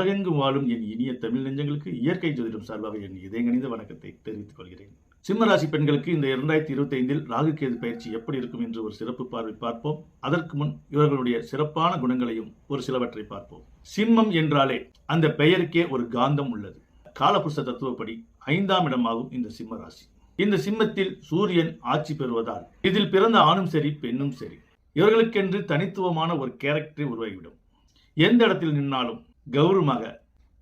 உலகெங்கும் வாழும் என் இனிய தமிழ் நெஞ்சங்களுக்கு இயற்கை ஜோதிடம் சார்பாக என் இதயங்கனிந்த வணக்கத்தை தெரிவித்துக் கொள்கிறேன். சிம்மராசி பெண்களுக்கு இந்த 2025இல் ராகு கேது பயிற்சி எப்படி இருக்கும் என்று ஒரு சிறப்பு பார்வை பார்ப்போம். அதற்கு முன் இவர்களுடைய சிறப்பான குணங்களையும் ஒரு சிலவற்றை பார்ப்போம். சிம்மம் என்றாலே அந்த பெயருக்கே ஒரு காந்தம் உள்ளது. காலபுருஷ தத்துவப்படி 5ஆம் இடமாகும் இந்த சிம்ம ராசி. இந்த சிம்மத்தில் சூரியன் ஆட்சி பெறுவதால் இதில் பிறந்த ஆணும் சரி பெண்ணும் சரி இவர்களுக்கென்று தனித்துவமான ஒரு கேரக்டரை உருவாகிவிடும். எந்த இடத்தில் நின்னாலும் கௌரவமாக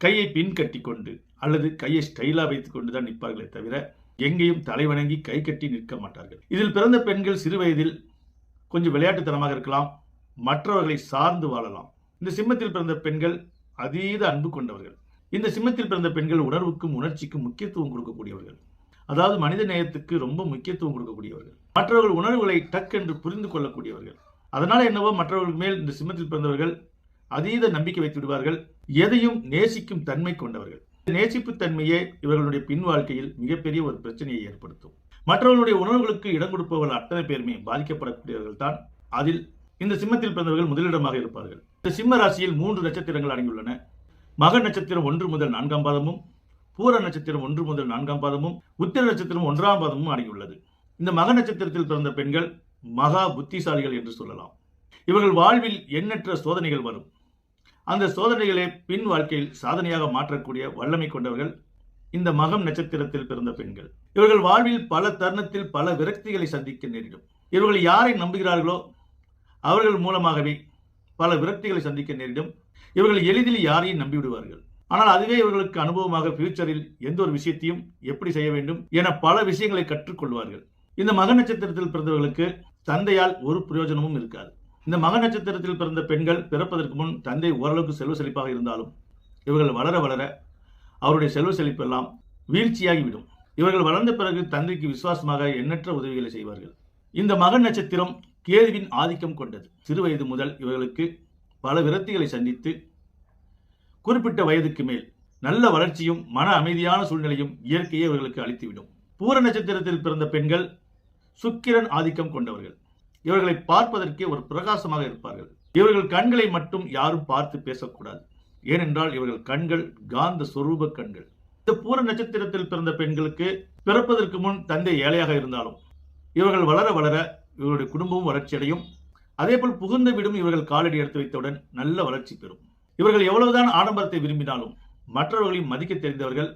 கையை பின் கட்டி கொண்டு அல்லது கையை ஸ்டைலா வைத்துக் கொண்டுதான் நிற்பார்களே தவிர எங்கேயும் தலைவணங்கி கை கட்டி நிற்க மாட்டார்கள். இதில் பிறந்த பெண்கள் சிறு வயதில் கொஞ்சம் விளையாட்டுத்தனமாக இருக்கலாம், மற்றவர்களை சார்ந்து வாழலாம். இந்த சிம்மத்தில் பிறந்த பெண்கள் அதீத அன்பு கொண்டவர்கள். இந்த சிம்மத்தில் பிறந்த பெண்கள் உணர்வுக்கும் உணர்ச்சிக்கும் முக்கியத்துவம் கொடுக்கக்கூடியவர்கள். அதாவது மனித நேயத்துக்கு ரொம்ப முக்கியத்துவம் கொடுக்கக்கூடியவர்கள். மற்றவர்கள் உணர்வுகளை டக்கென்று புரிந்து கொள்ளக்கூடியவர்கள். அதனால என்னவோ மற்றவர்கள் மேல் இந்த சிம்மத்தில் பிறந்தவர்கள் அதீத நம்பிக்கை வைத்து விடுவார்கள். எதையும் நேசிக்கும் தன்மை கொண்டவர்கள். நேசிப்பு தன்மையே இவர்களுடைய பின் வாழ்க்கையில் மிகப்பெரிய ஒரு பிரச்சனையை ஏற்படுத்தும். மற்றவர்களுடைய உணர்வுகளுக்கு இடம் கொடுப்பவர்கள் அத்தனை பேருமே பாதிக்கப்படக்கூடியவர்கள் தான். அதில் இந்த சிம்மத்தில் பிறந்தவர்கள் முதலிடமாக இருப்பார்கள். இந்த சிம்ம ராசியில் 3 நட்சத்திரங்கள் அடங்கியுள்ளன. மக நட்சத்திரம் 1 முதல் 4ஆம் பாதமும், பூர நட்சத்திரம் 1 முதல் 4ஆம் பாதமும், உத்திர நட்சத்திரம் 1ஆம் பாதமும் அடங்கியுள்ளது. இந்த மக நட்சத்திரத்தில் பிறந்த பெண்கள் மகா புத்திசாலிகள் என்று சொல்லலாம். இவர்கள் வாழ்வில் எண்ணற்ற சோதனைகள் வரும். அந்த சோதனைகளை பின் வாழ்க்கையில் சாதனையாக மாற்றக்கூடிய வல்லமை கொண்டவர்கள் இந்த மகம் நட்சத்திரத்தில் பிறந்த பெண்கள். இவர்கள் வாழ்வில் பல தருணத்தில் பல விரக்திகளை சந்திக்க நேரிடும். இவர்கள் யாரை நம்புகிறார்களோ அவர்கள் மூலமாகவே பல விரக்திகளை சந்திக்க நேரிடும். இவர்கள் எளிதில் யாரையும் நம்பிவிடுவார்கள். ஆனால் அதுவே இவர்களுக்கு அனுபவமாக ஃபியூச்சரில் எந்த ஒரு விஷயத்தையும் எப்படி செய்ய வேண்டும் என பல விஷயங்களை கற்றுக்கொள்வார்கள். இந்த மக நட்சத்திரத்தில் பிறந்தவர்களுக்கு தந்தையால் ஒரு பிரயோஜனமும் இருக்காது. இந்த மக நட்சத்திரத்தில் பிறந்த பெண்கள் பிறப்பதற்கு முன் தந்தை ஓரளவுக்கு செல்வ செழிப்பாக இருந்தாலும் இவர்கள் வளர வளர அவருடைய செல்வ செழிப்பு எல்லாம் வீழ்ச்சியாகிவிடும். இவர்கள் வளர்ந்த பிறகு தந்தைக்கு விசுவாசமாக எண்ணற்ற உதவிகளை செய்வார்கள். இந்த மக நட்சத்திரம் கேதுவின் ஆதிக்கம் கொண்டது. சிறு வயது முதல் இவர்களுக்கு பல விரக்திகளை சந்தித்து குறிப்பிட்ட வயதுக்கு மேல் நல்ல வளர்ச்சியும் மன அமைதியான சூழ்நிலையும் இயற்கையே இவர்களுக்கு அளித்துவிடும். பூர நட்சத்திரத்தில் பிறந்த பெண்கள் சுக்கிரன் ஆதிக்கம் கொண்டவர்கள். இவர்களை பார்ப்பதற்கே ஒரு பிரகாசமாக இருப்பார்கள். இவர்கள் கண்களை மட்டும் யாரும் பார்த்து பேசக்கூடாது. ஏனென்றால் இவர்கள் கண்கள் காந்த சொரூப கண்கள். இந்த பூர நட்சத்திரத்தில் பிறந்த பெண்களுக்கு பிறப்பதற்கு முன் தந்தை ஏழையாக இருந்தாலும் இவர்கள் வளர வளர இவர்களுடைய குடும்பமும் வளர்ச்சியடையும். அதேபோல் புகுந்த வீடும் இவர்கள் காலடி எடுத்து வைத்தவுடன் நல்ல வளர்ச்சி பெறும். இவர்கள் எவ்வளவுதான் ஆடம்பரத்தை விரும்பினாலும் மற்றவர்களையும் மதிக்க தெரிந்தவர்கள்.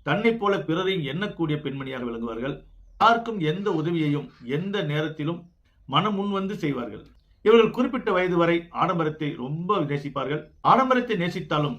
தன்னை போல பிறரையும் எண்ணக்கூடிய பெண்மணியாக விளங்குவார்கள். யாருக்கும் எந்த உதவியையும் எந்த நேரத்திலும் மனம் முன் வந்து செய்வார்கள். இவர்கள் குறிப்பிட்ட வயது வரை ஆடம்பரத்தை ரொம்ப நேசிப்பார்கள். ஆடம்பரத்தை நேசித்தாலும்